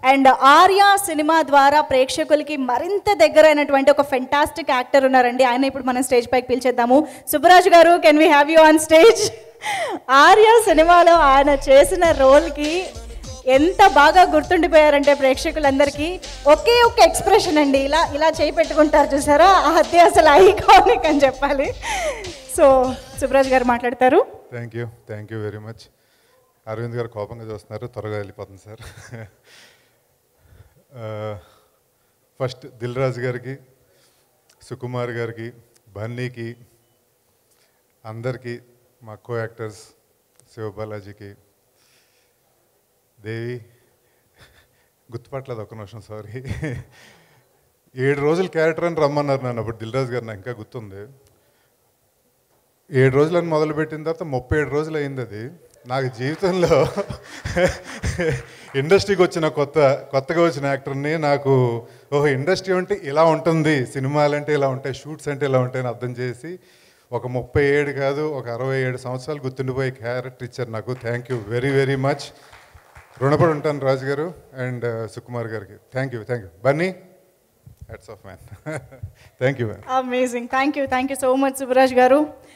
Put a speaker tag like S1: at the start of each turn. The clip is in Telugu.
S1: అండ్ ఆర్య సినిమా ద్వారా ప్రేక్షకులకి మరింత దగ్గరైనటువంటి ఒక ఫెంటాస్టిక్ యాక్టర్ ఉన్నారండి. ఆయన ఇప్పుడు మనం స్టేజ్ పైకి పిలిచేద్దాము. సుబ్బరాజు గారు, can we have you on stage? Arya సినిమాలో ఆయన చేసిన రోల్కి ఎంత బాగా గుర్తుండిపోయారంటే ప్రేక్షకులందరికీ ఒకే ఒక ఎక్స్ప్రెషన్ అండి, ఇలా ఇలా చేయి పెట్టుకుంటారు చూసారా, అది అసలు ఐకానిక్ అని చెప్పాలి. సో సుబ్బరాజు గారు మాట్లాడతారు.
S2: Thank you very much. Aravind గారు కోపంగా చూస్తున్నారు, త్వరగా వెళ్ళిపోతుంది సార్. ఫస్ట్ దిల్ రాజు గారికి, సుకుమార్ గారికి, బన్నీకి, అందరికీ, మా కో యాక్టర్స్ శివబాలాజీకి, దేవి గుర్తుపట్టలేదు, ఒక్క నిమిషం సారీ. 7 రోజులు క్యారెక్టర్ అని రమ్మన్నారు నన్ను అప్పుడు దిల్ రాజు గారు, నాకు ఇంకా గుర్తుంది. 7 రోజులని మొదలుపెట్టిన తర్వాత 37 రోజులు అయింది. అది నాకు జీవితంలో ఇండస్ట్రీకి వచ్చిన కొత్తగా వచ్చిన యాక్టర్ని నాకు ఓహో ఇండస్ట్రీ అంటే ఇలా ఉంటుంది, సినిమాలు అంటే ఇలా ఉంటాయి, షూట్స్ అంటే ఇలా ఉంటాయని అర్థం చేసి ఒక 37 కాదు ఒక 67 సంవత్సరాలు గుర్తుండిపోయే క్యారెక్టర్ ఇచ్చారు నాకు. Thank you very very much. రుణపడి ఉంటాను రాజు గారు అండ్ సుకుమార్ గారికి. Thank you. Bunny, hats off man. Thank you.
S1: Amazing. Thank you so much Subbaraj గారు.